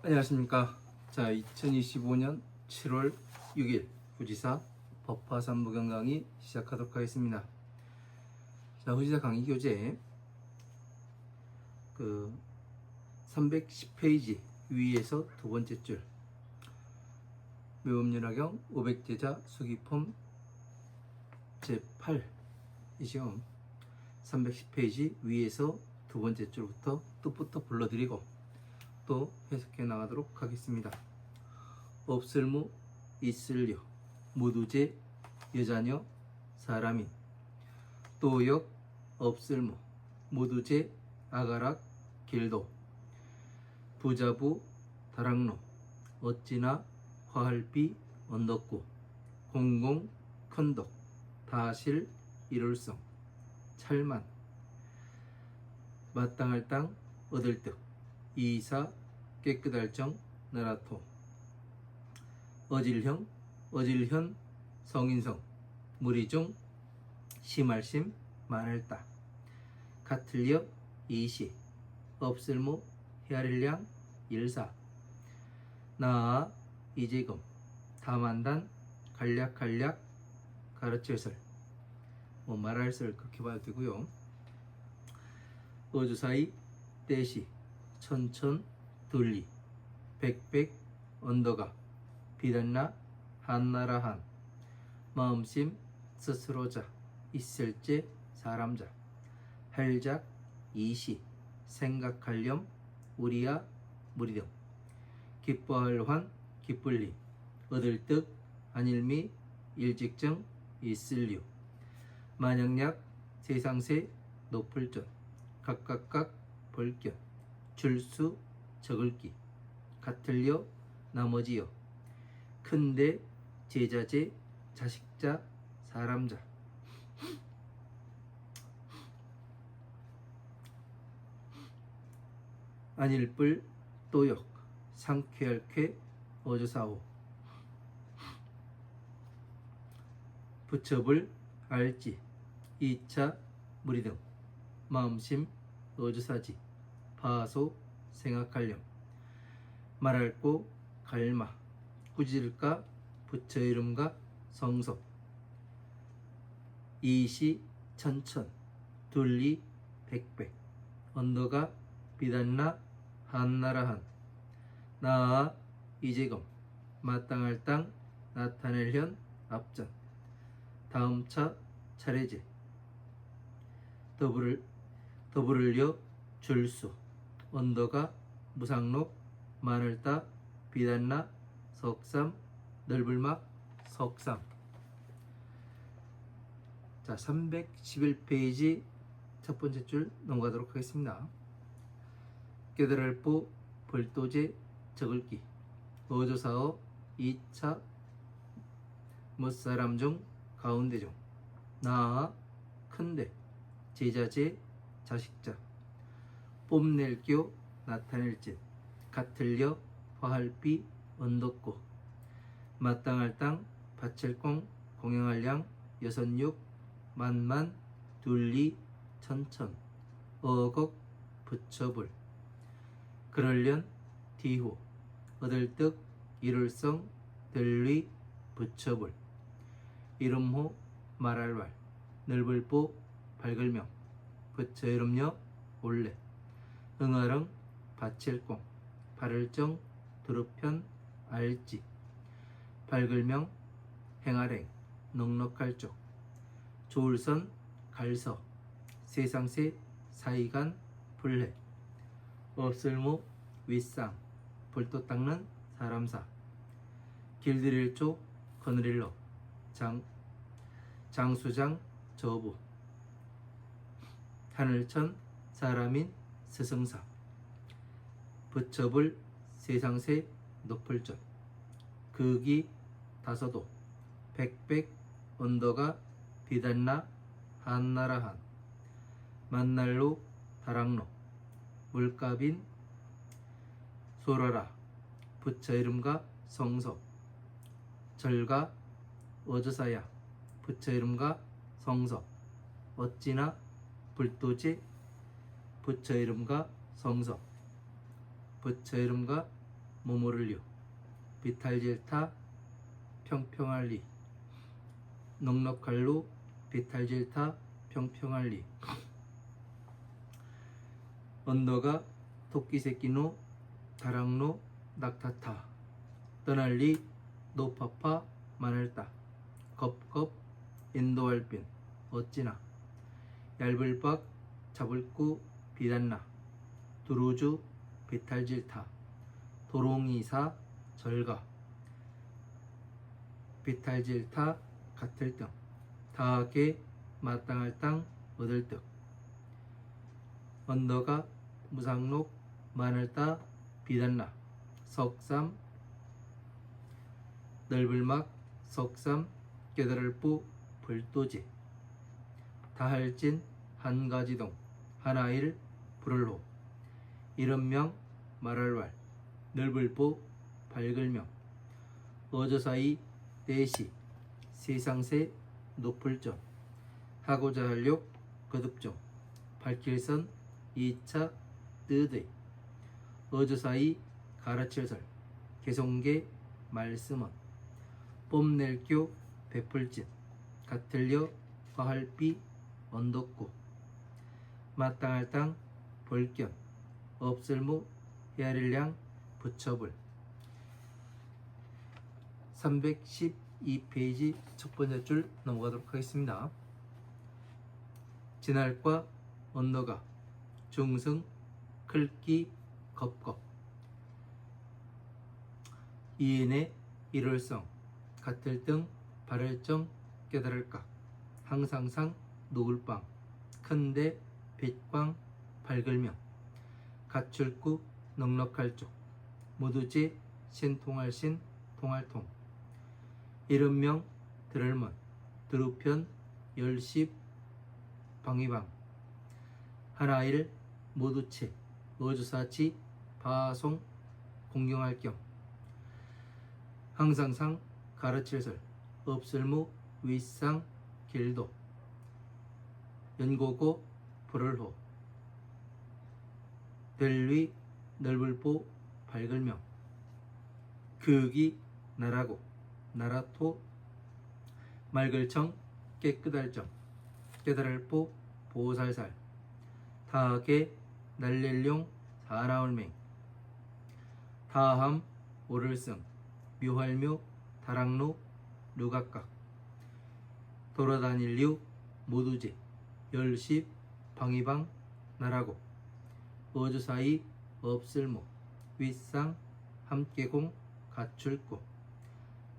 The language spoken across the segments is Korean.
안녕하십니까. 자, 2025년 7월 6일 후지사 법화 3부 강의 시작하도록 하겠습니다. 자, 후지사 강의 교재 310페이지 위에서 두 번째 줄 묘음윤화경 500제자 수기품 제8이죠. 310페이지 위에서 두 번째 줄부터 뜻부터 불러드리고 또 해석해 나가도록 하겠습니다. 없을무 있을려 무두제 여자녀 사람인 또역 없을무 무두제 아가락 길도 부자부 다락로 어찌나 화할비 언덕구 공공 큰덕 다실 일월성 찰만 마땅할 땅 얻을 듯 이사 깨끗할 정 나라토 어질형 어질현 성인성 무리중 심할심 만할따 같을려 이시 없을무 헤아릴량 일사 나아 이재금 다만단 간략간략 가르쳐설 말할설 그렇게 봐도 되고요. 어주사이 떼시 천천 둘리 백백 언더가 비단나 한나라한 마음심 스스로자 있을제 사람자 할작 이시 생각할렴 우리야 무리등 기뻐할 환 기쁠리 얻을 득 안일미 일직정 있을류 만약약 세상세 높을전 각각각 벌견 줄수 적을기 같을려 나머지여 큰데 제자제 자식자 사람자 안일불 또역 상쾌할쾌 어조사오 부처불 알지 2차 무리등 마음심 어조사지 파소 생각할렴 말할고 갈마 꾸질까 부처 이름과 성섭 이시 천천 둘리 백백 언더가 비단나 한나라한 나아 이재금 마땅할 땅 나타낼 현 앞전 다음차 차례제 더불을려 줄수 언더가 무상록 마늘따 비단나 석삼 넓을막 석삼. 자, 311페이지 첫 번째 줄 넘어가도록 하겠습니다. 깨달을보 벌도제 적을기 어조사어 2차 못사람 중 가운데 중 나아 큰데 제자제 자식자 뽐낼교 나타낼짓 같을려 화할비 언덕고 마땅할 땅 바칠공 공양할량 여선육 만만 둘리 천천 어곡 부처불 그럴련 디호 얻을 득 일월성 들리 부처불 이름호 말할왈 넓을보 밝을명 부처 이름여 올레 응아릉 바칠공 발을정 두릅편 알지 밝을명 행아랭 넉넉할 쪽 조울선 갈서 세상세 사이간 불해 없을무 윗상 볼도 닦는 사람사 길들일 쪽 거느릴러 장수장 저부 하늘천 사람인 스승사 부처불 세상세 높을전 극이 다서도 백백 언더가 비단나 한나라한 만날로 다락로 물가빈 소라라 부처 이름과 성섭 절가 어조사야 부처 이름과 성섭 어찌나 불도지 부처 이름과 성섭 부처 이름과 모모를류 비탈질타 평평할리 넉넉할로 비탈질타 평평할리 언더가 토끼새끼노 다랑노 낙타타 떠날리 노파파 마늘따 겁겁 인도알빈 어찌나 얇을박 잡을꾸 비단나 두루주 비탈질타 도롱이사 절가 비탈질타 같을 등 다하게 마땅할 땅 얻을 듯 언더가 무상록 마늘따 비단나 석삼 넓을막 석삼 깨달을뿌 불도지 다할진 한가지동 하나일 불을호 이른명 말할왈 넓을뿌 밝을명 어저사이 대시 세상새 높을점 하고자 할욕 거듭점 발길선 2차 뜨드이 어저사이 가라칠설 개송계 말씀은 뽐낼교 베풀짓 같을려 화할비 언덕고 마땅할 땅 벌견 없을무 헤아릴량 부처불 312페이지 첫 번째 줄 넘어가도록 하겠습니다. 진할과 언너가 중승 클기 겁겁 이인의 일월성 같을 등 발을정 깨달을까 항상상 노을빵 큰데 빛광 밝을명 갖출구 넉넉할 쪽 모두지 신통할 신 통할통 이른명 들을먼 드루편 열십 방위방 하나일 모두체 어주사치 바송 공경할 겸 항상상 가르칠설 없을무 윗상 길도 연고고 불을호 델위 넓을보 밝을명 극이 나라고 나라토 맑을청 깨끗할정 깨달을보 보살살 다하게 날렐룡 사나울맹 다함 오를승 묘할묘 다랑로 누각각 돌아다닐류 모두지 열십 방위방 나라고 어주사이 없을모 윗상 함께공 갖출고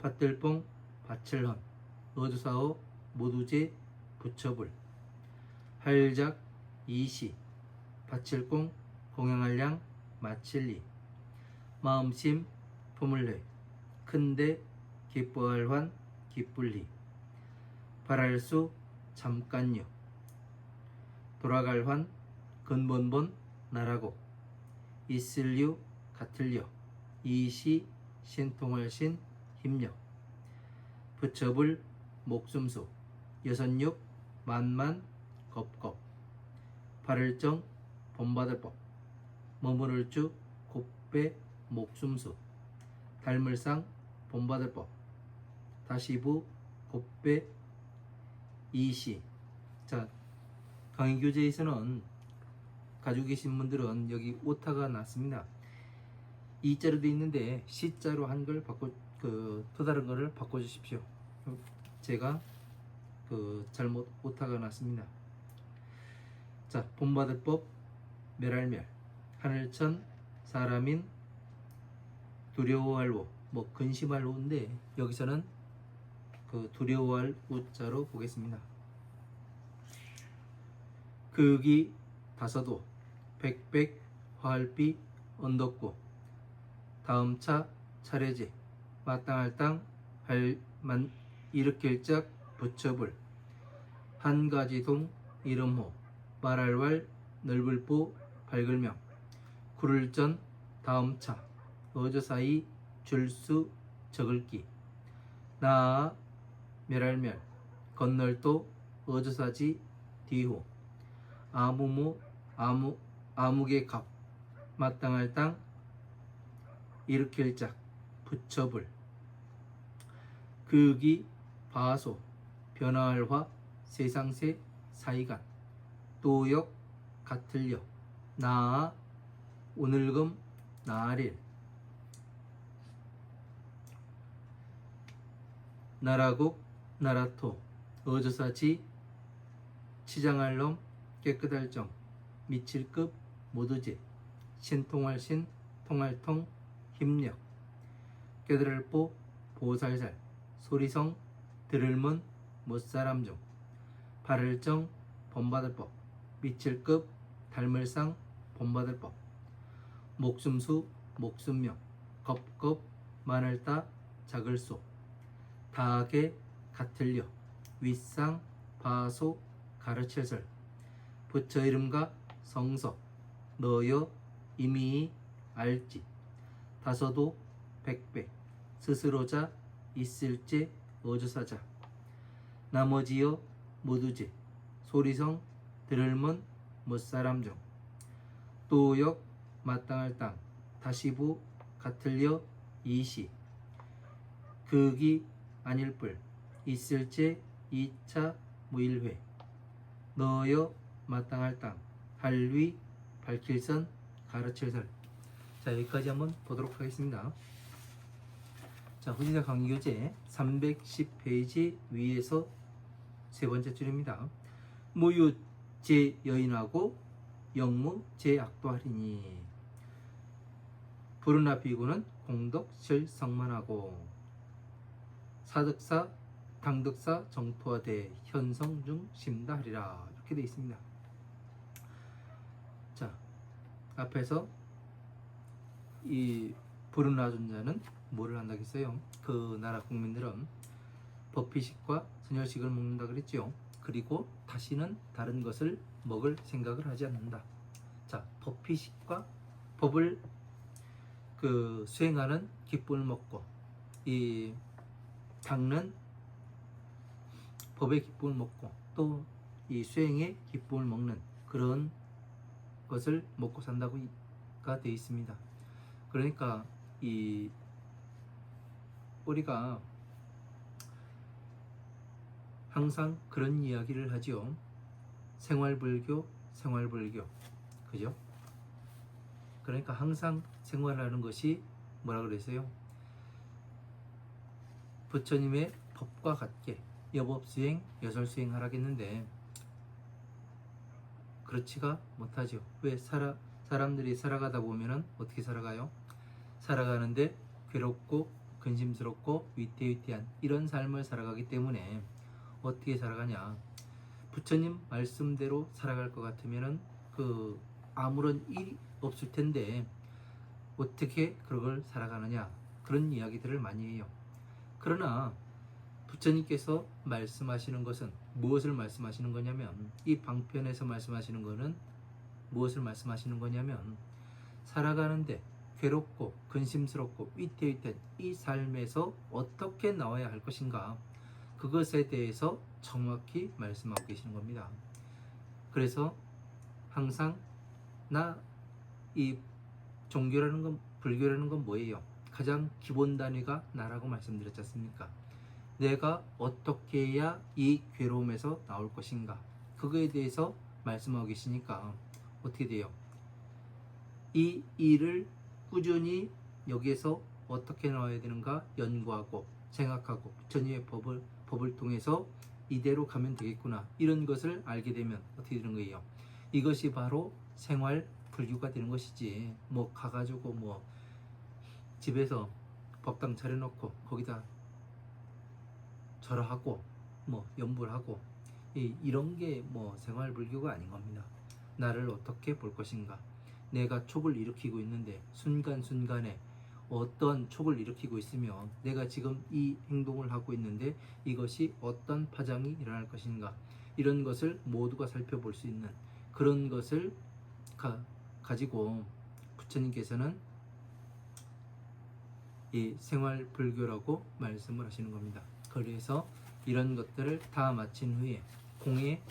밭들뽕 밭을헌 어주사오 모두제 부처불 할작 이시 밭을공 공양할량 마칠리 마음심 포물레 큰데 기뻐할 환 기쁠리 바랄수 잠깐요 돌아갈 환 근본본 나라고 있을류 같을려 이시 신통할 신 힘력 부처불 목숨수 여선육 만만 겁겁 발을정 본받을 법 머무를 주 곱배 목숨수 달물상 본받을 법 다시부 곱배 이시. 자, 강의교재에서는 가지고 계신 분들은 여기 오타가 났습니다. 이자로 되어 있는데 시자로 한글 바꿔 또 다른 거를 바꿔주십시오. 제가 잘못 오타가 났습니다. 자, 본받을 법 멸할멸 하늘천 사람인 두려워할 오 뭐 근심할 오인데 여기서는 두려워할 우자로 보겠습니다. 극이 다서도 백백 화할비 언덕고 다음차 차례제 마땅할 땅 할만 일으킬 짝 부처불 한가지동 이름호 말할왈 넓을보 밝을명 구를전 다음차 어저사이 줄수 적을기 나아 멸할멸 건널도 어저사지 뒤호 아무모 아무개 갑 마땅할 땅 일으킬 짝 부처불 극이 바소 변화할 화 세상세 사이간 또역 같을려 나아 오늘금 나아릴 나라국 나라토 어조사지 치장할 놈 깨끗할 정 미칠급 모두지 신통할 신 통할통 힘력 깨달을보 보살살 소리성 들을문 못사람 중 발을정 본받을법 미칠급 닮을상 본받을법 목숨수 목숨명 겁겁 마늘따 작을소 다하게 같을려 윗상 바소 가르칠설 부처 이름과 성서 너여 이미 알지 다서도 백배 스스로자 있을제 어조사자 나머지여 모두지 소리성 들을문 못사람 중 또역 마땅할 땅 다시부 같을려 이시 극이 아닐뿔 있을제 2차 무일회 너여 마땅할 땅 할위 밝힐선 가르칠설. 자, 여기까지 한번 보도록 하겠습니다. 자, 후지사 강의교재 310페이지 위에서 세 번째 줄입니다. 무유 제 여인하고 영무 제 악도하리니 부르나 비구는 공덕 실성만하고 사득사 당득사 정토화대 현성중 심다하리라 이렇게 되어 있습니다. 자, 앞에서 이 부르나 존자는 뭐를 한다겠어요? 그 나라 국민들은 법피식과 선열식을 먹는다 그랬죠. 그리고 다시는 다른 것을 먹을 생각을 하지 않는다. 자, 법피식과 법을 수행하는 기쁨을 먹고 이 닦는 법의 기쁨을 먹고 또 이 수행의 기쁨을 먹는 그런 것을 먹고 산다고가 되어 있습니다. 그러니까 이 우리가 항상 그런 이야기를 하지요. 생활불교, 생활불교, 그죠? 그러니까 항상 생활하는 것이 뭐라 그랬어요? 부처님의 법과 같게 여법수행, 여설수행하라겠는데 그렇지가 못하죠. 왜 사람들이 살아가다 보면은 어떻게 살아가요? 살아가는데 괴롭고 근심스럽고 위태위태한 이런 삶을 살아가기 때문에 어떻게 살아가냐? 부처님 말씀대로 살아갈 것 같으면은 아무런 일이 없을 텐데 어떻게 그걸 살아가느냐? 그런 이야기들을 많이 해요. 그러나 부처님께서 말씀하시는 것은 무엇을 말씀하시는 거냐면 이 방편에서 말씀하시는 것은 무엇을 말씀하시는 거냐면 살아가는데 괴롭고 근심스럽고 위태위태한 이 삶에서 어떻게 나와야 할 것인가 그것에 대해서 정확히 말씀하고 계시는 겁니다. 그래서 항상 이 종교라는 건 불교라는 건 뭐예요? 가장 기본 단위가 나라고 말씀드렸지 않습니까? 내가 어떻게 해야 이 괴로움에서 나올 것인가 그거에 대해서 말씀하고 계시니까 어떻게 돼요? 이 일을 꾸준히 여기에서 어떻게 나와야 되는가 연구하고 생각하고 부처님의 법을 통해서 이대로 가면 되겠구나 이런 것을 알게 되면 어떻게 되는 거예요? 이것이 바로 생활 불교가 되는 것이지 뭐 가가지고 뭐 집에서 법당 차려놓고 거기다 절하고 뭐 연불하고 이런 게 뭐 생활 불교가 아닌 겁니다. 나를 어떻게 볼 것인가 내가 촉을 일으키고 있는데 순간순간에 어떤 촉을 일으키고 있으면 내가 지금 이 행동을 하고 있는데 이것이 어떤 파장이 일어날 것인가 이런 것을 모두가 살펴볼 수 있는 그런 것을 가지고 부처님께서는 이 생활 불교라고 말씀을 하시는 겁니다. 그래서 이런 것들을 다 마친 후에 공에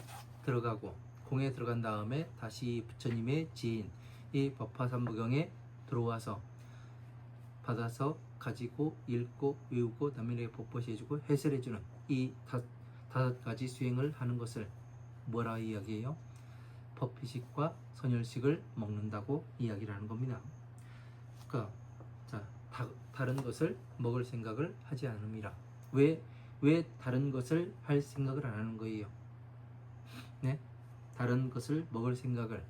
들어간 다음에 다시 부처님의 지인 이 법화삼부경에 들어와서 받아서 가지고 읽고 외우고 남에게 복보시해주고 해설해주는 이 다섯 가지 수행을 하는 것을 뭐라 이야기해요? 법비식과 선열식을 먹는다고 이야기를 하는 겁니다. 그러니까 다른 것을 먹을 생각을 하지 않음이라. 왜 다른 것을 할 생각을 안 하는 거예요? 네? 다른 것을 먹을 생각을.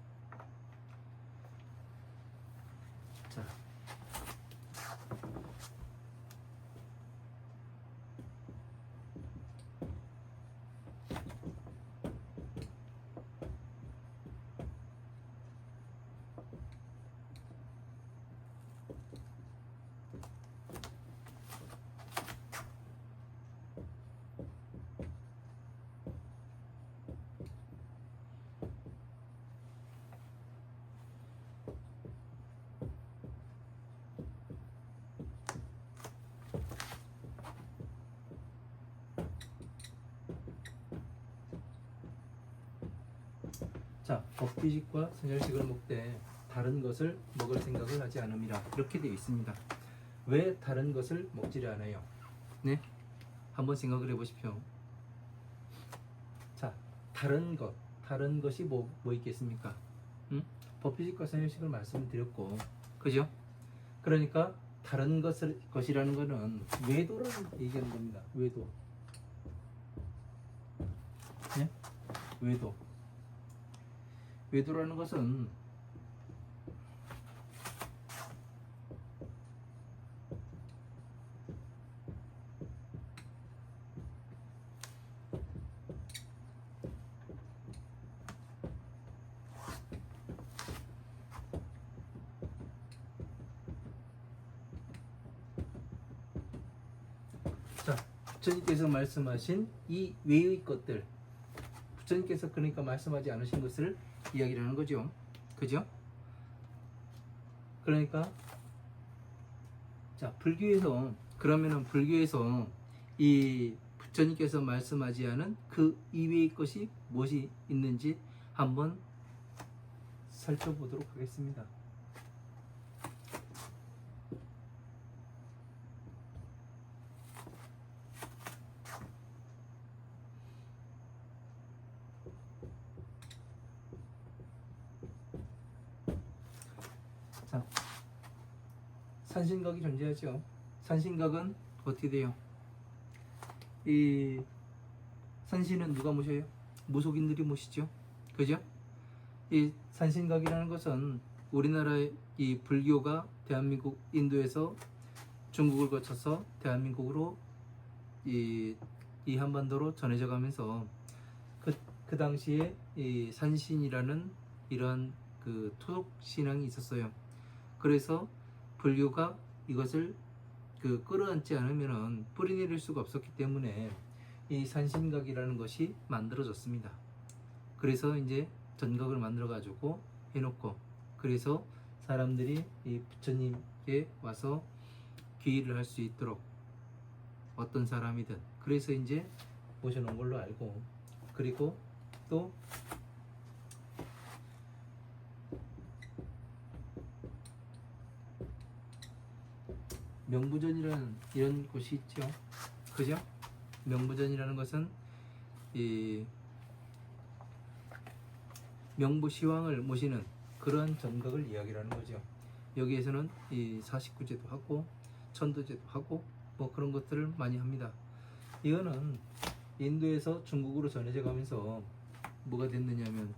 자, 법비식과 선열식을 먹되 다른 것을 먹을 생각을 하지 않음이라 이렇게 되어 있습니다. 왜 다른 것을 먹지를 않아요? 네? 한번 생각을 해보십시오. 자, 다른 것이 뭐 있겠습니까? 법비식과 선열식을 말씀드렸고, 그죠? 그러니까 다른 것이라는 것은 외도라는 얘기하는 겁니다. 외도. 네? 외도라는 것은 부처님께서 말씀하신 이 외의 것들, 부처님께서 그러니까 말씀하지 않으신 것을 이야기를 하는 거죠. 그죠? 그러니까 불교에서 이 부처님께서 말씀하지 않은 그 이외의 것이 무엇이 있는지 한번 살펴보도록 하겠습니다. 산신각이 존재하죠. 산신각은 어떻게 돼요? 이 산신은 누가 모셔요? 무속인들이 모시죠. 그죠? 이 산신각이라는 것은 우리나라의 이 불교가 대한민국 인도에서 중국을 거쳐서 대한민국으로 이 한반도로 전해져 가면서 그 당시에 이 산신이라는 이러한 그 토속 신앙이 있었어요. 그래서 불교가 이것을 끌어안지 않으면 뿌리내릴 수가 없었기 때문에 이 산신각이라는 것이 만들어졌습니다. 그래서 이제 전각을 만들어 가지고 해놓고, 그래서 사람들이 이 부처님께 와서 귀의를 할 수 있도록 어떤 사람이든 그래서 이제 모셔놓은 걸로 알고, 그리고 또 명부전이라는 이런 곳이 있죠. 그죠? 명부전이라는 것은 이 명부시황을 모시는 그러한 전각을 이야기하는 거죠. 여기에서는 이 49제도 하고 천도제도 하고 뭐 그런 것들을 많이 합니다. 이거는 인도에서 중국으로 전해져 가면서 뭐가 됐느냐면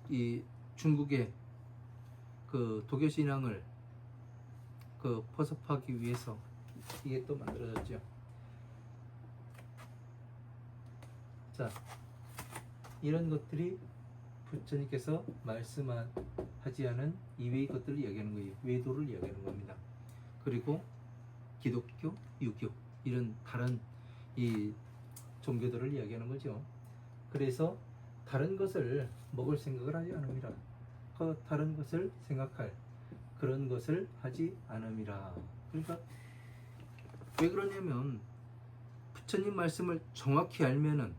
이 중국의 그 도교 신앙을 포섭하기 위해서 이게 또 만들어졌죠. 자, 이런 것들이 부처님께서 말씀하지 않은 이외의 것들을 이야기하는 거예요. 외도를 이야기하는 겁니다. 그리고 기독교, 유교 이런 다른 이 종교들을 이야기하는 거죠. 그래서 다른 것을 먹을 생각을 하지 않음이라. 다른 것을 생각할 그런 것을 하지 않음이라. 그러니까 왜 그러냐면 부처님 말씀을 정확히 알면은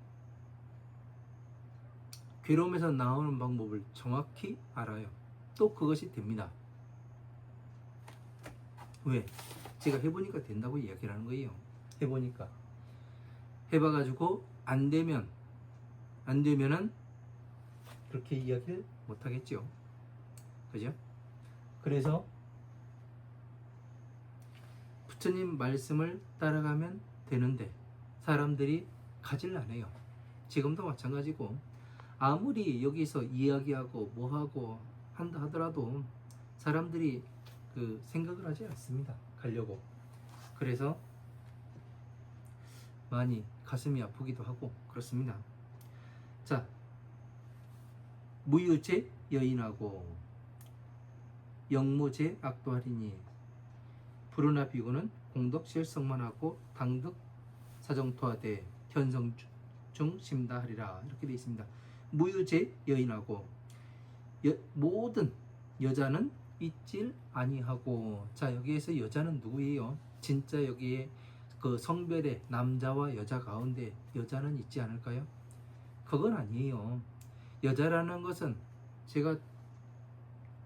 괴로움에서 나오는 방법을 정확히 알아요. 또 그것이 됩니다. 왜? 제가 해보니까 된다고 이야기를 하는 거예요. 해보니까. 해봐가지고 안 되면은 그렇게 이야기를 못 하겠죠. 그죠? 그래서 부처님 말씀을 따라가면 되는데 사람들이 가지를 안 해요. 지금도 마찬가지고 아무리 여기서 이야기하고 뭐하고 한다 하더라도 사람들이 그 생각을 하지 않습니다. 가려고. 그래서 많이 가슴이 아프기도 하고 그렇습니다. 자, 무유제 여인하고 영무제 악도하리니 부르나 비구는 공덕 실성만 하고 당득 사정토하되 현성중 심다하리라. 이렇게 되어 있습니다. 무유제 여인하고 모든 여자는 있질 아니하고. 자, 여기에서 여자는 누구예요? 진짜 여기에 그 성별의 남자와 여자 가운데 여자는 있지 않을까요? 그건 아니에요. 여자라는 것은 제가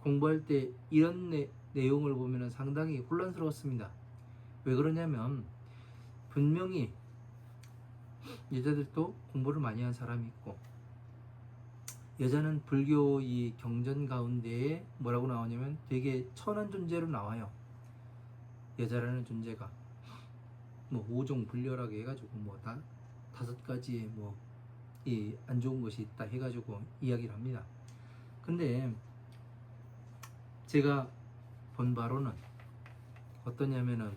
공부할 때 이런 내용을 보면 상당히 혼란스러웠습니다. 왜 그러냐면 분명히 여자들도 공부를 많이 한 사람이 있고, 여자는 불교 이 경전 가운데에 뭐라고 나오냐면 되게 천한 존재로 나와요. 여자라는 존재가 뭐 오종 불렬하게 해가지고 뭐 다 5가지의 뭐 이 안 좋은 것이 있다 해가지고 이야기를 합니다. 근데 제가 본 바로는 어떠냐면은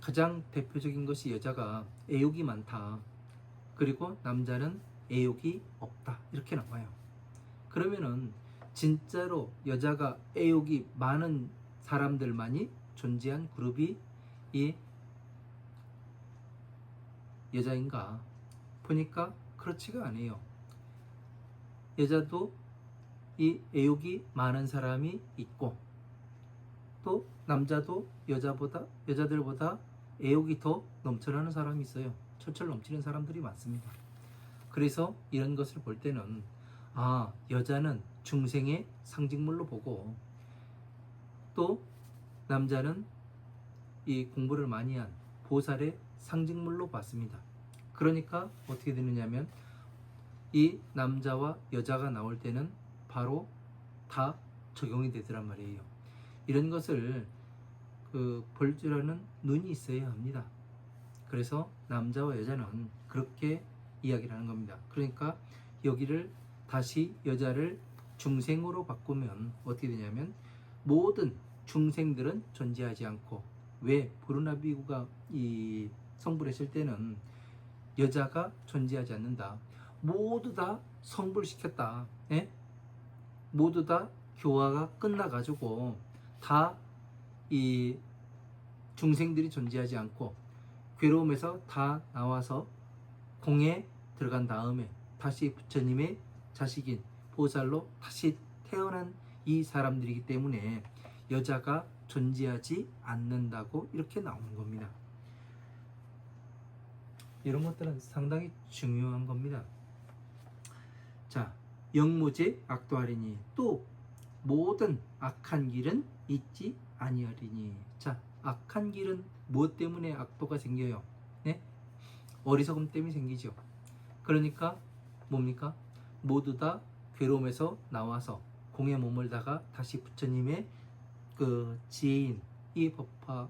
가장 대표적인 것이 여자가 애욕이 많다. 그리고 남자는 애욕이 없다. 이렇게 나와요. 그러면은 진짜로 여자가 애욕이 많은 사람들만이 존재한 그룹이 이 여자인가? 보니까 그렇지가 않아요. 여자도 이 애욕이 많은 사람이 있고, 또 남자도 여자들보다 애욕이 더 넘쳐나는 사람이 있어요. 철철 넘치는 사람들이 많습니다. 그래서 이런 것을 볼 때는 여자는 중생의 상징물로 보고, 또 남자는 이 공부를 많이 한 보살의 상징물로 봤습니다. 그러니까 어떻게 되느냐면 이 남자와 여자가 나올 때는 바로 다 적용이 되더란 말이에요. 이런 것을 볼 줄 아는 눈이 있어야 합니다. 그래서 남자와 여자는 그렇게 이야기를 하는 겁니다. 그러니까 여기를 다시 여자를 중생으로 바꾸면 어떻게 되냐면 모든 중생들은 존재하지 않고, 왜 부르나비구가 이 성불했을 때는 여자가 존재하지 않는다. 모두 다 성불시켰다. 예? 모두 다 교화가 끝나가지고 다 이 중생들이 존재하지 않고 괴로움에서 다 나와서 공에 들어간 다음에 다시 부처님의 자식인 보살로 다시 태어난 이 사람들이기 때문에 여자가 존재하지 않는다고 이렇게 나오는 겁니다. 이런 것들은 상당히 중요한 겁니다. 자, 영무제 악도하리니 또 모든 악한 길은 있지 아니하리니. 자, 악한 길은 무엇 때문에 악도가 생겨요? 네? 어리석음 때문에 생기죠. 그러니까 뭡니까? 모두 다 괴로움에서 나와서 공에 머물다가 다시 부처님의 그 지혜인 이 법화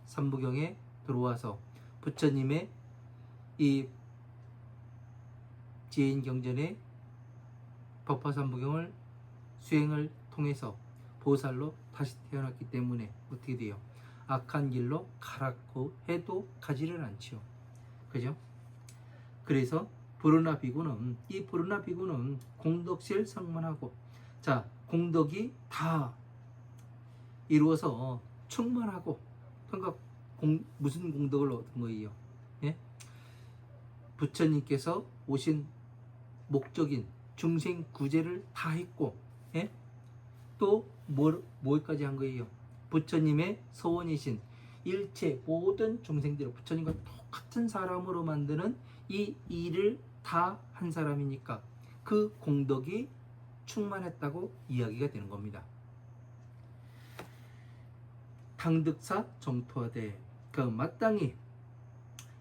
삼부경에 들어와서 부처님의 이 지혜인 경전의 법화 삼부경을 수행을 통해서 보살로 다시 태어났기 때문에 어떻게 돼요? 악한 길로 가라고 해도 가지를 않지요. 그죠? 그래서 부르나 비구는, 이 부르나 비구는 공덕실 성만하고, 자, 공덕이 다 이루어서 충만하고, 그러니까 무슨 공덕을 얻은 거예요? 예? 부처님께서 오신 목적인 중생 구제를 다 했고, 예? 또 뭘까지 한 거예요? 부처님의 서원이신 일체 모든 중생들을 부처님과 똑같은 사람으로 만드는 이 일을 다 한 사람이니까 그 공덕이 충만했다고 이야기가 되는 겁니다. 당득사 정토하되 그 마땅히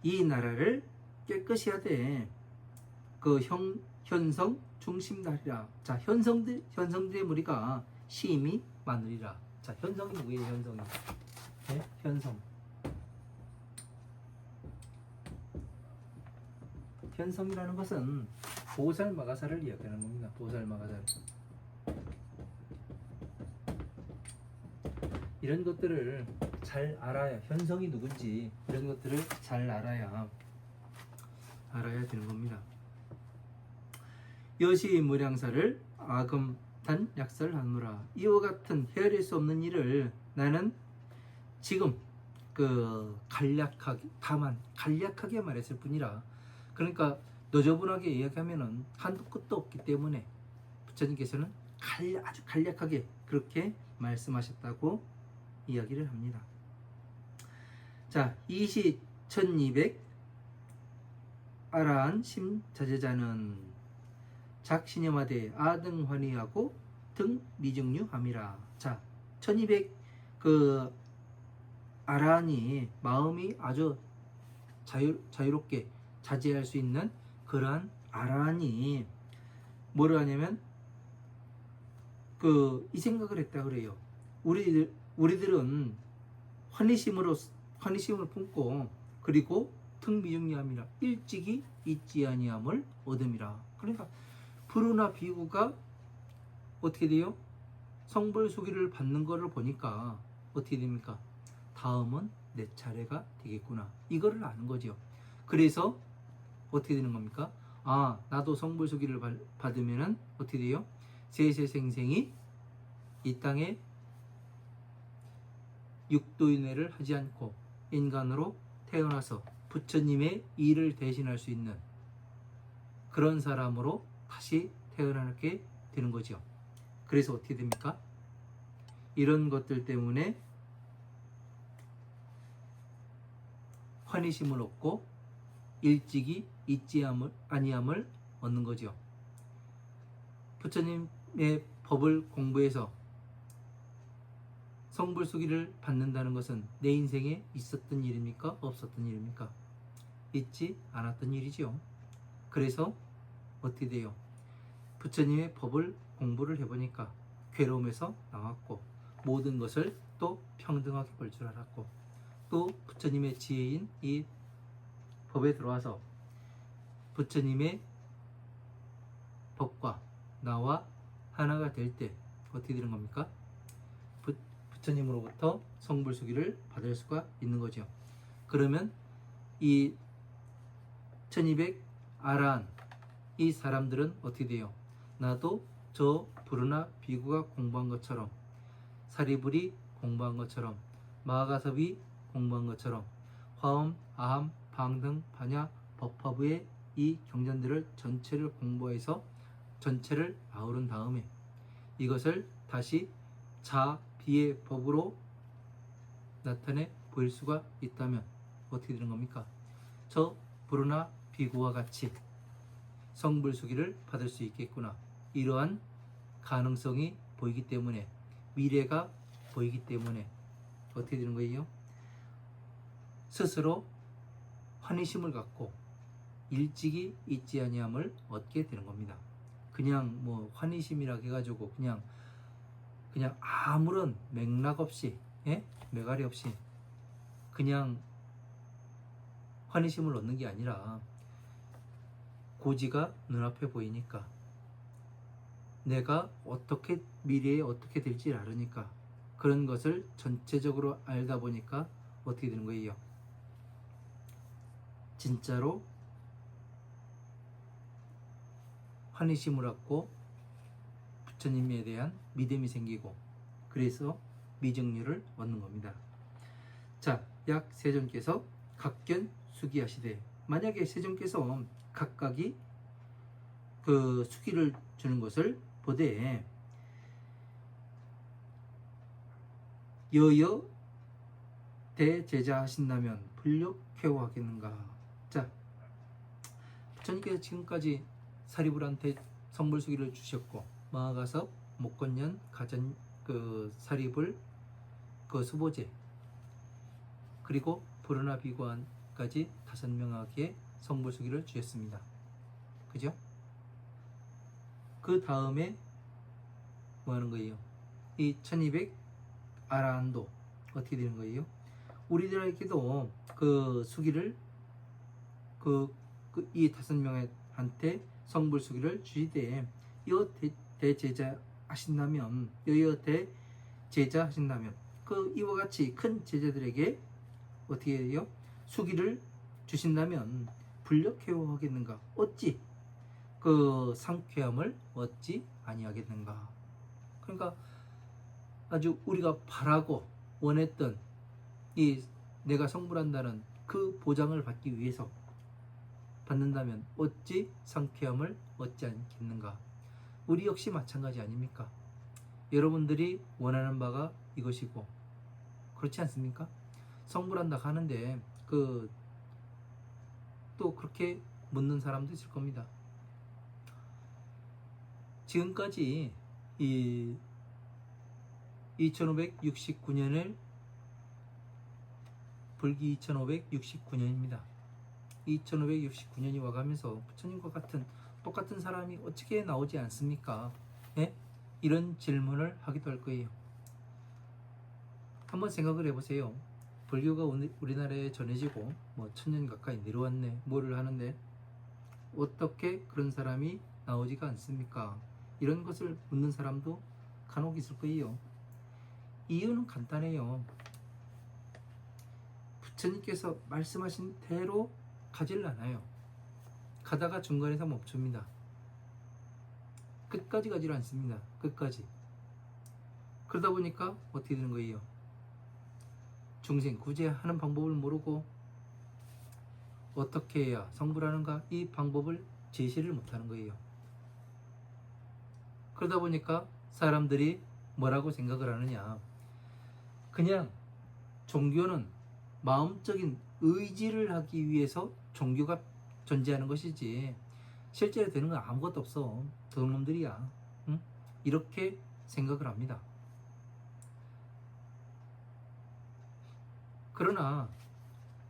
이 나라를 깨끗이 하되 그 현성 중심하리라. 자, 현성들의 무리가 심히 많으리라. 자, 현성이 누구예요? 현성이. 네? 현성. 현성이라는 것은 보살마가사를 이야기하는 겁니다. 보살마가사. 이런 것들을 잘 알아야, 현성이 누군지 이런 것들을 잘 알아야 되는 겁니다. 여시 무량사를 아금단 약설하노라. 이와 같은 헤아릴 수 없는 일을 나는 지금 간략하게 말했을 뿐이라. 그러니까 너저분하게 이야기하면은 한도 끝도 없기 때문에 부처님께서는 아주 간략하게 그렇게 말씀하셨다고 이야기를 합니다. 자, 이시 1200 아라한 심자제자는 작신념하되 아등환희하고 등 미증류함이라. 자, 1200 아라한이 마음이 아주 자유롭게 자제할 수 있는 그러한 아라한이 뭐를 하냐면 이 생각을 했다 그래요. 우리들은 환희심을 품고 그리고 등미중리함이라 일찍이 잊지 아니함을 얻음이라. 그러니까 부르나 비구가 어떻게 돼요? 성불수기를 받는 것을 보니까 어떻게 됩니까? 다음은 내 차례가 되겠구나, 이거를 아는 거죠. 그래서 어떻게 되는 겁니까? 아, 나도 성불수기를 받으면은 어떻게 돼요? 세세생생이 이 땅에 육도인회를 하지 않고 인간으로 태어나서 부처님의 일을 대신할 수 있는 그런 사람으로 다시 태어나게 되는 거죠. 그래서 어떻게 됩니까? 이런 것들 때문에 환희심을 얻고 일찍이 잊지 아니함을 얻는 거죠. 부처님의 법을 공부해서 성불수기를 받는다는 것은 내 인생에 있었던 일입니까? 없었던 일입니까? 있지 않았던 일이지요. 그래서 어떻게 돼요? 부처님의 법을 공부를 해보니까 괴로움에서 나왔고 모든 것을 또 평등하게 볼 줄 알았고 또 부처님의 지혜인 이 법에 들어와서 부처님의 법과 나와 하나가 될 때 어떻게 되는 겁니까? 부처님으로부터 성불수기를 받을 수가 있는 거죠. 그러면 이 1200 아라한 이 사람들은 어떻게 돼요? 나도 저 부르나 비구가 공부한 것처럼, 사리불이 공부한 것처럼, 마하가섭이 공부한 것처럼 화엄, 아함, 방등, 반야, 법화부의 이 경전들을 전체를 공부해서 전체를 아우른 다음에 이것을 다시 자비의 법으로 나타내 보일 수가 있다면 어떻게 되는 겁니까? 저 부르나 비구와 같이 성불수기를 받을 수 있겠구나, 이러한 가능성이 보이기 때문에, 미래가 보이기 때문에 어떻게 되는 거예요? 스스로 환희심을 갖고 일찍이 잊지 아니함을 얻게 되는 겁니다. 그냥 뭐 환희심이라 해가지고 그냥 아무런 맥락 없이, 매가리 없이 그냥 환희심을 얻는 게 아니라 고지가 눈앞에 보이니까, 내가 미래에 어떻게 될지 알으니까, 그런 것을 전체적으로 알다 보니까 어떻게 되는 거예요? 진짜로 환희심을 얻고 부처님에 대한 믿음이 생기고, 그래서 미증류를 얻는 겁니다. 자, 약 세존께서 각견 수기하시되, 만약에 세존께서 각각이 수기를 주는 것을 보되 여여 대제자 하신다면 불력쾌호하겠는가. 자, 부처님께서 지금까지 사리불한테 성불수기를 주셨고, 마하가섭, 목건년, 가전, 사리불, 수보제, 그리고 불어나 비관까지 5명에게 성불수기를 주셨습니다. 그죠? 그 다음에 뭐 하는 거예요? 이 1200 아라한도 어떻게 되는 거예요? 우리들에게도 그 수기를 이 5명한테 성불수기를 주시되 여 대제자 하신다면 여여 대제자 하신다면 그 이와 같이 큰 제자들에게 어떻게 해요? 수기를 주신다면 불력해오 하겠는가? 어찌 그 상쾌함을 얻지 아니하겠는가? 그러니까 아주 우리가 바라고 원했던 이 내가 성불한다는 그 보장을 받기 위해서 받는다면 어찌 상쾌함을 얻지 않겠는가? 우리 역시 마찬가지 아닙니까? 여러분들이 원하는 바가 이것이고 그렇지 않습니까? 성불한다 하는데 또 그렇게 묻는 사람도 있을 겁니다. 지금까지 이 2569년을 불기 2569년입니다. 2569년이 와가면서 부처님과 똑같은 사람이 어떻게 나오지 않습니까? 예? 이런 질문을 하기도 할 거예요. 한번 생각을 해보세요. 불교가 우리나라에 전해지고 뭐 1000년 가까이 내려왔네, 뭐를 하는데 어떻게 그런 사람이 나오지가 않습니까? 이런 것을 묻는 사람도 간혹 있을 거예요. 이유는 간단해요. 부처님께서 말씀하신 대로 가질 않아요. 가다가 중간에서 멈춥니다. 끝까지 가질 않습니다. 끝까지. 그러다 보니까 어떻게 되는 거예요? 중생 구제하는 방법을 모르고 어떻게 해야 성불하는가 이 방법을 제시를 못하는 거예요. 그러다 보니까 사람들이 뭐라고 생각을 하느냐, 그냥 종교는 마음적인 의지를 하기 위해서 종교가 존재하는 것이지 실제로 되는 건 아무것도 없어, 도둑놈들이야, 응? 이렇게 생각을 합니다. 그러나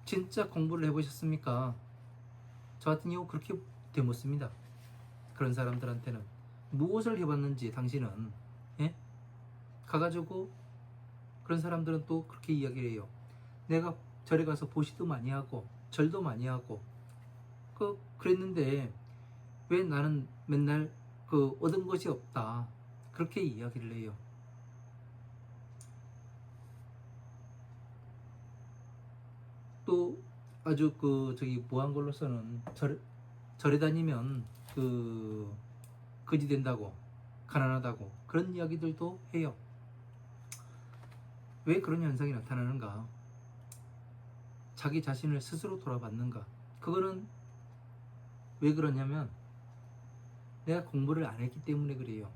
진짜 공부를 해보셨습니까? 저 같은 경우 그렇게 되묻습니다. 그런 사람들한테는 무엇을 해봤는지 당신은, 예? 가가지고 그런 사람들은 또 그렇게 이야기를 해요. 내가 절에 가서 보시도 많이 하고 절도 많이 하고 그랬는데 왜 나는 맨날 얻은 것이 없다, 그렇게 이야기를 해요. 또 아주 뭐한 걸로서는 절에 다니면 거지 된다고, 가난하다고 그런 이야기들도 해요. 왜 그런 현상이 나타나는가? 자기 자신을 스스로 돌아봤는가? 그거는 왜 그러냐면 내가 공부를 안 했기 때문에 그래요.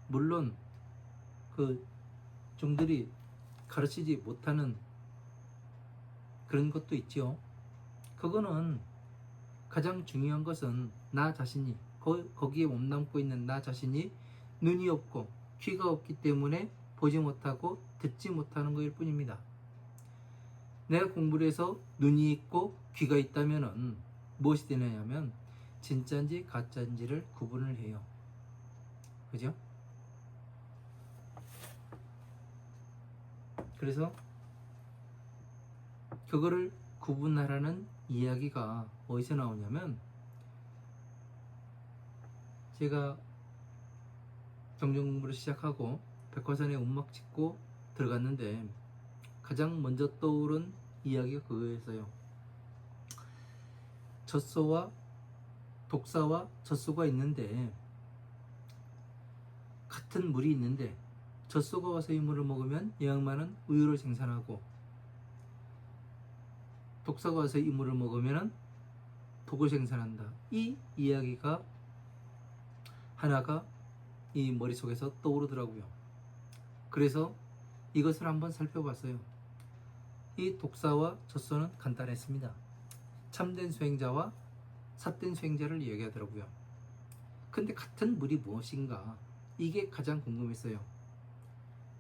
물론 종들이 가르치지 못하는 그런 것도 있죠. 그거는 가장 중요한 것은 나 자신이 거기에 몸담고 있는 나 자신이 눈이 없고 귀가 없기 때문에 보지 못하고 듣지 못하는 것일 뿐입니다. 내가 공부를 해서 눈이 있고 귀가 있다면 무엇이 되느냐면 진짜인지 가짜인지를 구분을 해요. 그죠? 그래서 그거를 구분하라는 이야기가 어디서 나오냐면, 제가 정정 공부를 시작하고 백화산에 움막 짓고 들어갔는데 가장 먼저 떠오른 이야기가 그거였어요. 독사와 젖소가 있는데, 같은 물이 있는데 젖소가 와서 이 물을 먹으면 영양만은 우유를 생산하고 독사가 와서 이 물을 먹으면 독을 생산한다. 이 이야기가 하나가 이 머릿속에서 떠오르더라고요. 그래서 이것을 한번 살펴봤어요. 이 독사와 젖소는 간단했습니다. 참된 수행자와 삿된 수행자를 이야기하더라고요. 근데 같은 물이 무엇인가? 이게 가장 궁금했어요.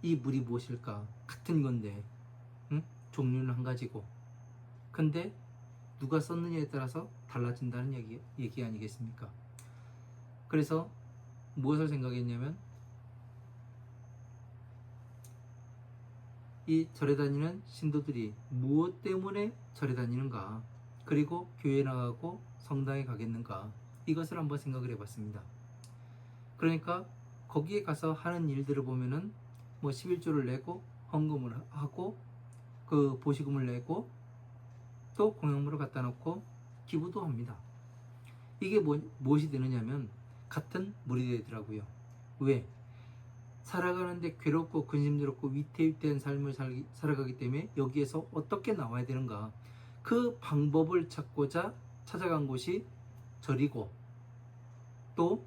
이 물이 무엇일까? 같은 건데, 응? 종류는 한 가지고, 근데 누가 썼느냐에 따라서 달라진다는 얘기 아니겠습니까? 그래서 무엇을 생각했냐면, 이 절에 다니는 신도들이 무엇 때문에 절에 다니는가, 그리고 교회에 나가고 성당에 가겠는가, 이것을 한번 생각을 해봤습니다. 그러니까 거기에 가서 하는 일들을 보면은 뭐 11조를 내고 헌금을 하고 그 보시금을 내고 또 공양물을 갖다 놓고 기부도 합니다. 이게 무엇이 되느냐면 같은 물이 되더라고요. 왜? 살아가는데 괴롭고 근심스럽고 위태위태한 삶을 살아가기 때문에 여기에서 어떻게 나와야 되는가, 그 방법을 찾고자 찾아간 곳이 절이고 또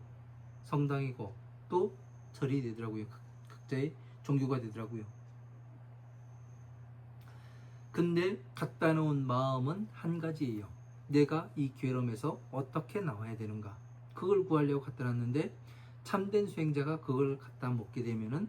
성당이고 또 절이 되더라고요. 각자의 종교가 되더라고요. 근데 갖다 놓은 마음은 한 가지예요. 내가 이 괴로움에서 어떻게 나와야 되는가, 그걸 구하려고 갖다 놨는데, 참된 수행자가 그걸 갖다 먹게 되면은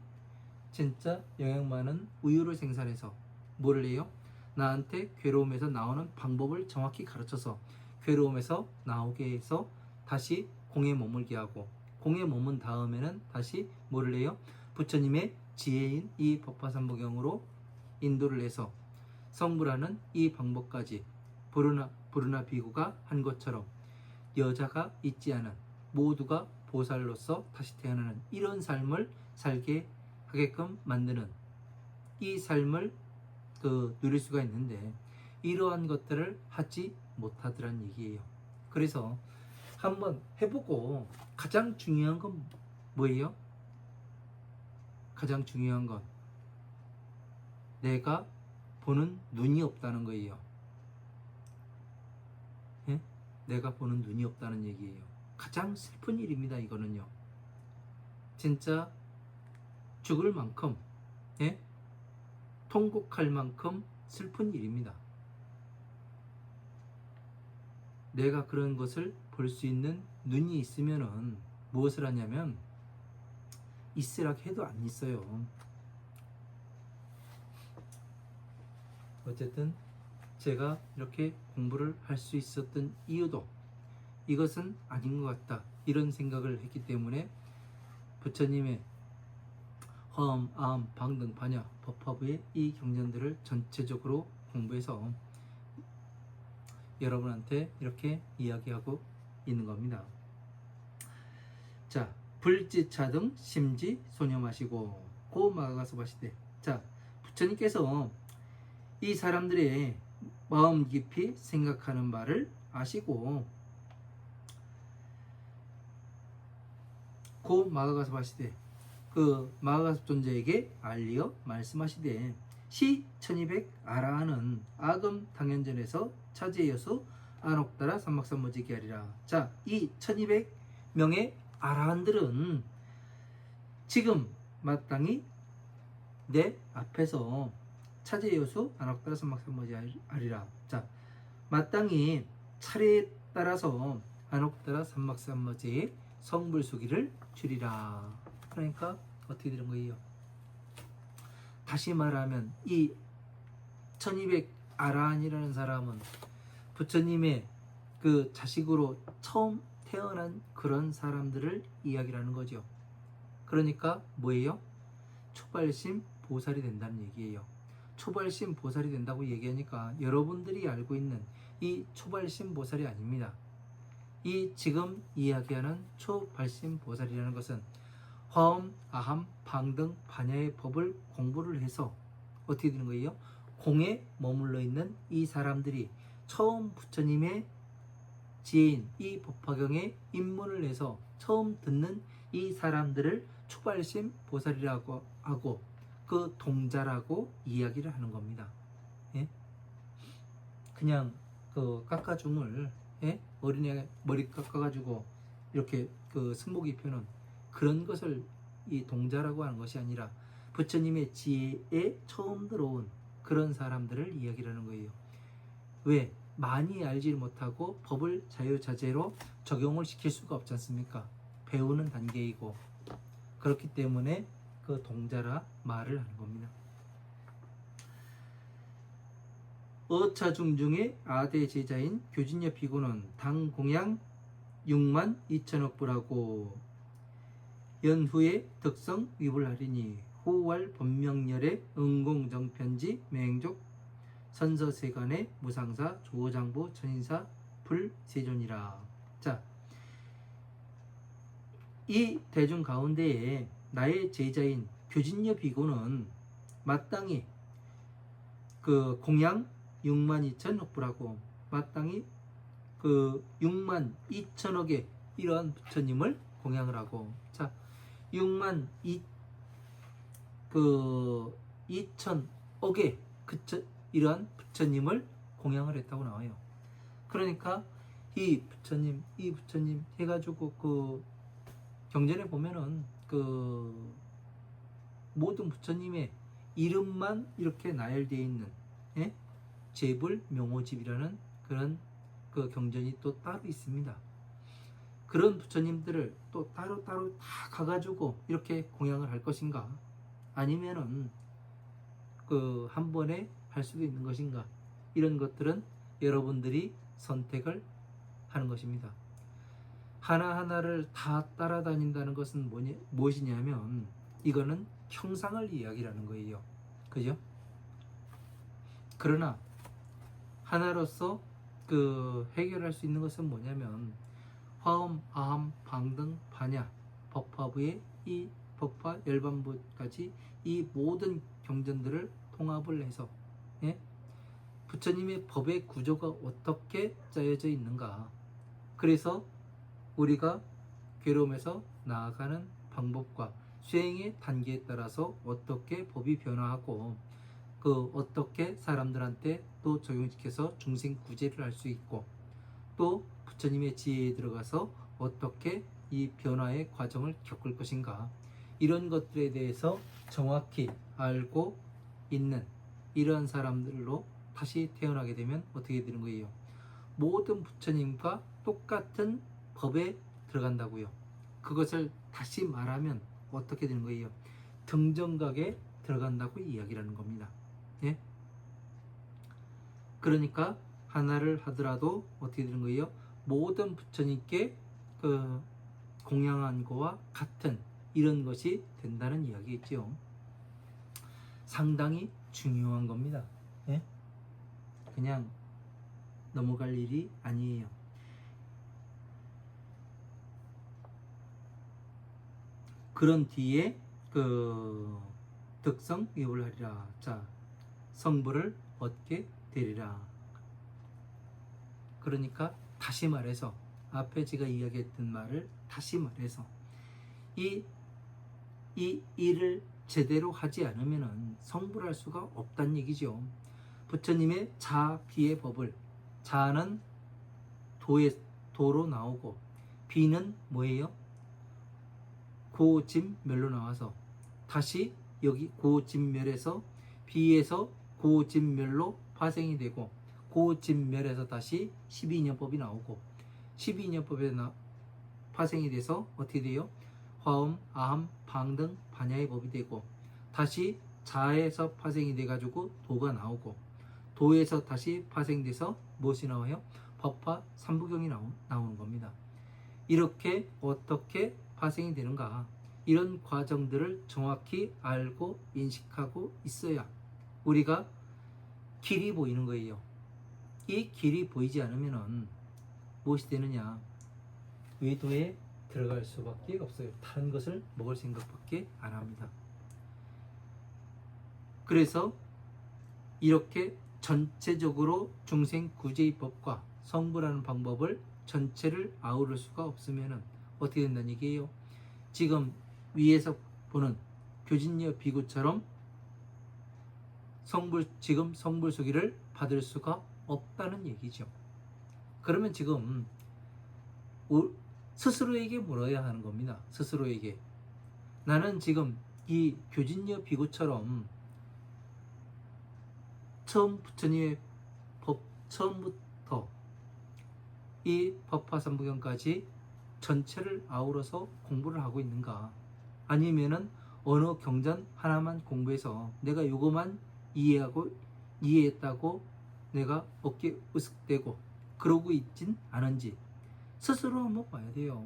진짜 영양 많은 우유를 생산해서 뭐를 해요? 나한테 괴로움에서 나오는 방법을 정확히 가르쳐서 괴로움에서 나오게 해서 다시 공에 머물게 하고, 공에 머문 다음에는 다시 뭐를 해요? 부처님의 지혜인 이 법화삼보경으로 인도를 해서 성불하는 이 방법까지 부르나 비구가 한 것처럼 여자가 있지 않은 모두가 보살로서 다시 태어나는 이런 삶을 살게 하게끔 만드는 이 삶을 누릴 수가 있는데, 이러한 것들을 하지 못하더란 얘기예요. 그래서 한번 해보고, 가장 중요한 건 뭐예요? 가장 중요한 건 내가 보는 눈이 없다는 거예요. 예? 내가 보는 눈이 없다는 얘기예요. 가장 슬픈 일입니다. 이거는요. 진짜 죽을 만큼, 예? 통곡할 만큼 슬픈 일입니다. 내가 그런 것을 볼 수 있는 눈이 있으면은 무엇을 하냐면 있으라 해도 안 있어요. 어쨌든 제가 이렇게 공부를 할 수 있었던 이유도 이것은 아닌 것 같다, 이런 생각을 했기 때문에 부처님의 허엄, 아엄, 방등, 반야, 법화부의 이 경전들을 전체적으로 공부해서 여러분한테 이렇게 이야기하고 있는 겁니다. 자, 불지차등 심지 소념하시고 고마가서 마시되. 자, 부처님께서 이 사람들의 마음 깊이 생각하는 바를 아시고 고 마가가서 마시되, 그 마가가섭 존재에게 알리어 말씀하시되, 시 1200 아라하는 아금 당연전에서 차제여수 안옥따라 삼막삼모지기 하리라. 자, 이 1200명의 아라한들은 지금 마땅히 내 앞에서 차제여수 안옥따라 삼막삼모지 하리라. 자, 마땅히 차례에 따라서 안옥따라 삼막삼모지의 성불수기를 주리라. 그러니까 어떻게 되는 거예요? 다시 말하면 이 1200 아라한이라는 사람은 부처님의 그 자식으로 처음 태어난 그런 사람들을 이야기를 하는 거죠. 그러니까 뭐예요? 초발심 보살이 된다는 얘기예요. 초발심 보살이 된다고 얘기하니까 여러분들이 알고 있는 이 초발심 보살이 아닙니다. 이 지금 이야기하는 초발심 보살이라는 것은 화엄, 아함, 방등, 반야의 법을 공부를 해서 어떻게 되는 거예요? 공에 머물러 있는 이 사람들이 처음 부처님의 지혜인 이 법화경에 입문을 해서 처음 듣는 이 사람들을 초발심 보살이라고 하고 그 동자라고 이야기를 하는 겁니다. 예? 그냥 그 깎아줌을, 예? 어린애 머리 깎아가지고 이렇게 그 승복 입혀는 그런 것을 이 동자라고 하는 것이 아니라 부처님의 지혜에 처음 들어온 그런 사람들을 이야기를 하는 거예요. 왜? 많이 알지 못하고 법을 자유자재로 적용을 시킬 수가 없지 않습니까? 배우는 단계이고, 그렇기 때문에 그 동자라 말을 하는 겁니다. 어차중 중에 아대 제자인 교진여 비구는 당 공양 6만 2천억 부라고 연후에 덕성 위불하리니 후월 본명열의 응공정편지 맹족 선서세간의 무상사 조장부 천인사 불세존이라. 자, 이 대중 가운데에 나의 제자인 교진여 비구는 마땅히 그 공양 6만 2천억 부라고 마땅히 그 6만 2천억의 이러한 부처님을 공양을 하고, 자, 6만 2천억의 이러한 부처님을 공양을 했다고 나와요. 그러니까 이 부처님 해가지고 그 경전에 보면은 그 모든 부처님의 이름만 이렇게 나열되어 있는, 예? 제불 명호집이라는 그런 그 경전이 또 따로 있습니다. 그런 부처님들을 또 따로따로 다 가가지고 이렇게 공양을 할 것인가, 아니면은 그 한 번에 할 수도 있는 것인가, 이런 것들은 여러분들이 선택을 하는 것입니다. 하나하나를 다 따라다닌다는 것은 무엇이냐면 이거는 형상을 이야기라는 거예요. 그죠? 그러나 하나로서 그 해결할 수 있는 것은 뭐냐면 화엄, 아함, 방등, 반야, 법화부의 이 법화 열반부까지 이 모든 경전들을 통합을 해서, 예? 부처님의 법의 구조가 어떻게 짜여져 있는가, 그래서 우리가 괴로움에서 나아가는 방법과 수행의 단계에 따라서 어떻게 법이 변화하고 그 어떻게 사람들한테 또 적용시켜서 중생 구제를 할 수 있고, 또 부처님의 지혜에 들어가서 어떻게 이 변화의 과정을 겪을 것인가, 이런 것들에 대해서 정확히 알고 있는 이러한 사람들로 다시 태어나게 되면 어떻게 되는 거예요? 모든 부처님과 똑같은 법에 들어간다고요. 그것을 다시 말하면 어떻게 되는 거예요? 등정각에 들어간다고 이야기라는 겁니다. 예? 그러니까 하나를 하더라도 어떻게 되는 거예요? 모든 부처님께 그 공양한 거와 같은 이런 것이 된다는 이야기겠죠. 상당히 중요한 겁니다. 예? 그냥 넘어갈 일이 아니에요. 그런 뒤에 그 덕성 위불하리라. 자, 성부를 얻게 되리라. 그러니까 다시 말해서 앞에 제가 이야기했던 말을 다시 말해서 이 일을 제대로 하지 않으면 성불할 수가 없다는 얘기죠. 부처님의 자, 비의 법을, 자는 도로 나오고 비는 뭐예요? 고짐멸로 나와서 다시 여기 고짐멸에서 비에서 고짐멸로 파생이 되고, 고짐멸에서 다시 12인연법이 나오고, 12인연법에 파생이 돼서 어떻게 돼요? 화엄, 아함, 방등, 반야의 법이 되고, 다시 자에서 파생이 돼가지고 도가 나오고, 도에서 다시 파생돼서 무엇이 나와요? 법화 삼부경이 나오는 겁니다. 이렇게 어떻게 파생이 되는가, 이런 과정들을 정확히 알고 인식하고 있어야 우리가 길이 보이는 거예요. 이 길이 보이지 않으면 무엇이 되느냐? 외도에 들어갈 수밖에 없어요. 다른 것을 먹을 생각밖에 안 합니다. 그래서 이렇게 전체적으로 중생 구제의 법과 성불하는 방법을 전체를 아우를 수가 없으면 어떻게 된다는 얘기예요? 지금 위에서 보는 교진여 비구처럼 지금 성불수기를 받을 수가 없다는 얘기죠. 그러면 지금 스스로에게 물어야 하는 겁니다. 스스로에게. 나는 지금 이 교진여 비구처럼 처음 부처님의 법 처음부터 이 법화삼부경까지 전체를 아우러서 공부를 하고 있는가, 아니면은 어느 경전 하나만 공부해서 내가 요거만 이해했다고 내가 어깨 으쓱대고 그러고 있진 않은지 스스로 한번 봐야 돼요.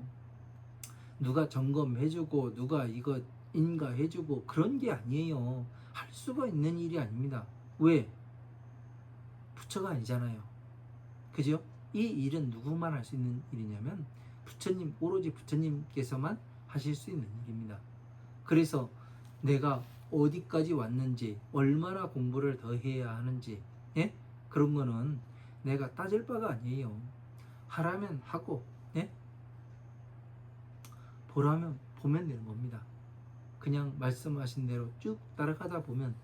누가 점검해주고 누가 이거 인가해주고 그런 게 아니에요. 할 수가 있는 일이 아닙니다. 왜? 부처가 아니잖아요. 그죠? 이 일은 누구만 할 수 있는 일이냐면 부처님, 오로지 부처님께서만 하실 수 있는 일입니다. 그래서 내가 어디까지 왔는지, 얼마나 공부를 더 해야 하는지, 예? 그런 거는 내가 따질 바가 아니에요. 하라면 하고, 예? 보라면 보면 되는 겁니다. 그냥 말씀하신 대로 쭉 따라가다 보면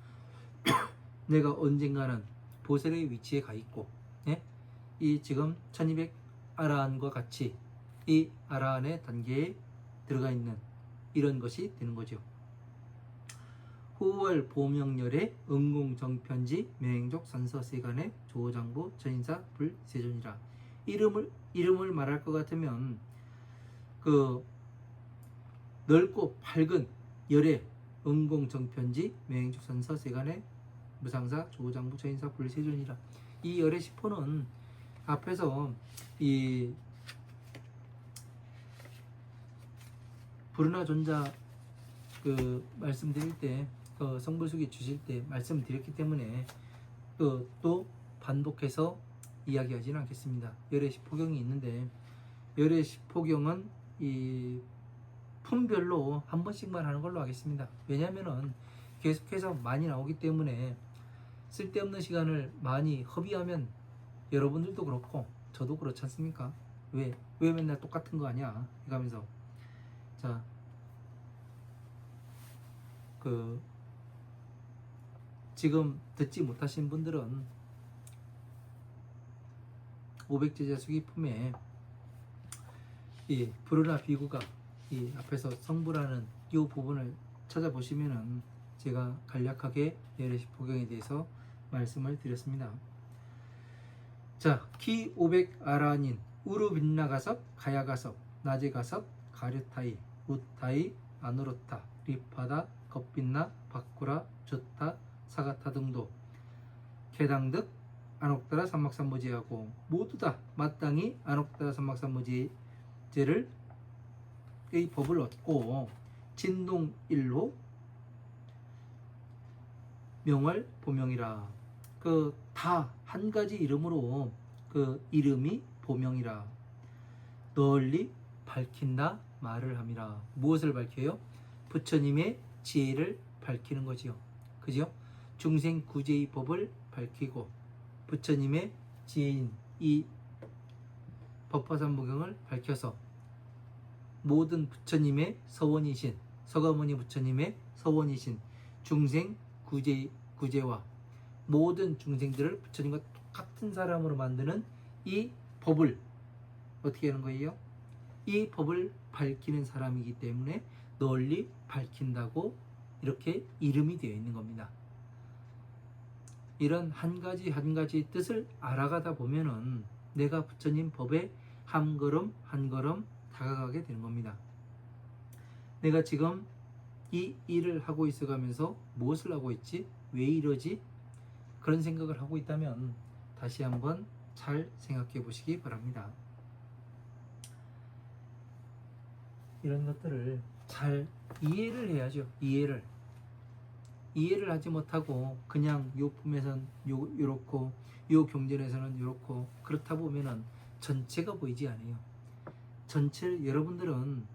내가 언젠가는 보살의 위치에 가 있고, 예? 이 지금 1200 아라한과 같이 이 아라한의 단계에 들어가 있는 이런 것이 되는 거죠. 후월 보명열의 응공정편지 명행족 선서세간의 조장부 전인사 불세존이라. 이름을 말할 것 같으면 그 넓고 밝은 열의 응공정편지 명행족 선서세간의 무상사 조장부 전인사 불세존이라. 이 열의 시포는 앞에서 이 부르나 존자 그 말씀드릴 때, 그 성불수기 주실 때 말씀드렸기 때문에 또 반복해서 이야기하지는 않겠습니다. 열의 시포경이 있는데 열의 시포경은 이 품별로 한 번씩만 하는 걸로 하겠습니다. 왜냐하면은 계속해서 많이 나오기 때문에 쓸데없는 시간을 많이 허비하면 여러분들도 그렇고 저도 그렇지 않습니까? 왜 맨날 똑같은 거 아니야? 이러면서 자, 지금 듣지 못하신 분들은 500제자 수기품에 이 부르나 비구가 이 앞에서 성부라는 이 부분을 찾아보시면은 제가 간략하게 열애시포경에 대해서 말씀을 드렸습니다. 자, 키 500 아라닌 우르빈나가섭 가야가섭 나제가섭 가르타이 우타이 아누르타 리파다 겁빛나 바쿠라 조타 사가타 등도 개당득 안옥다라 삼막삼무제하고 모두 다 마땅히 안옥다라 삼막삼무제를 의 법을 얻고 진동 1호 명월 보명이라. 그 다 한 가지 이름으로 그 이름이 보명이라. 널리 밝힌다 말을 함이라. 무엇을 밝혀요? 부처님의 지혜를 밝히는 거지요. 그죠? 중생 구제의 법을 밝히고 부처님의 지혜인 이 법화삼무경을 밝혀서 모든 부처님의 서원이신 서가모니 부처님의 서원이신 중생 구제와 모든 중생들을 부처님과 똑같은 사람으로 만드는 이 법을 어떻게 하는 거예요? 이 법을 밝히는 사람이기 때문에 널리 밝힌다고 이렇게 이름이 되어 있는 겁니다. 이런 한 가지 한 가지 뜻을 알아가다 보면은 내가 부처님 법에 한 걸음 한 걸음 다가가게 되는 겁니다. 내가 지금 이 일을 하고 있어가면서 무엇을 하고 있지? 왜 이러지? 그런 생각을 하고 있다면 다시 한번 잘 생각해 보시기 바랍니다. 이런 것들을 잘 이해를 해야죠. 이해를 하지 못하고 그냥 요 품에선 요렇고 요 경전에서는 요렇고 그렇다 보면은 전체가 보이지 않아요. 전체를 여러분들은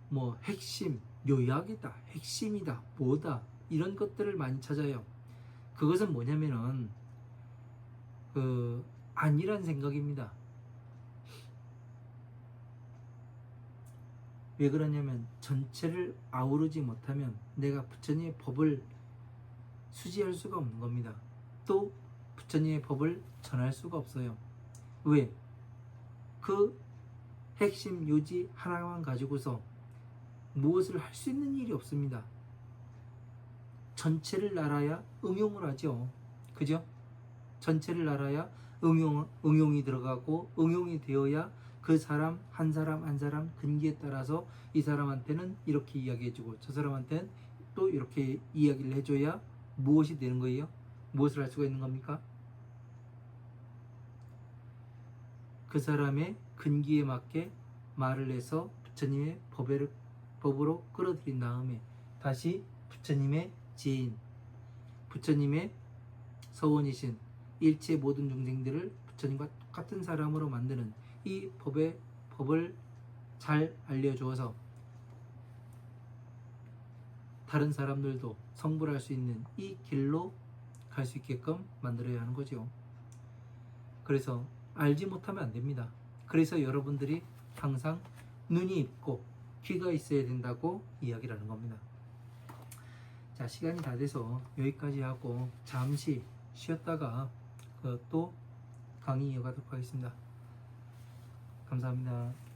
뭐 핵심, 요약이다, 핵심이다, 뭐다 이런 것들을 많이 찾아요. 그것은 뭐냐면은 아니란 생각입니다. 왜 그러냐면 전체를 아우르지 못하면 내가 부처님의 법을 수지할 수가 없는 겁니다. 또 부처님의 법을 전할 수가 없어요. 왜? 그 핵심 요지 하나만 가지고서 무엇을 할 수 있는 일이 없습니다. 전체를 알아야 응용을 하죠. 그죠? 전체를 알아야 응용이 들어가고 응용이 되어야 그 사람 한 사람 근기에 따라서 이 사람한테는 이렇게 이야기해주고 저 사람한테는 또 이렇게 이야기를 해줘야 무엇이 되는 거예요? 무엇을 할 수가 있는 겁니까? 그 사람의 근기에 맞게 말을 해서 부처님의 법으로 끌어들인 다음에 다시 부처님의 지인, 부처님의 서원이신 일체 모든 중생들을 부처님과 똑같은 사람으로 만드는 이 법을 잘 알려주어서 다른 사람들도 성불할 수 있는 이 길로 갈 수 있게끔 만들어야 하는 거죠. 그래서 알지 못하면 안 됩니다. 그래서 여러분들이 항상 눈이 있고 귀가 있어야 된다고 이야기를 하는 겁니다. 자, 시간이 다 돼서 여기까지 하고 잠시 쉬었다가 또 강의 이어가도록 하겠습니다. 감사합니다.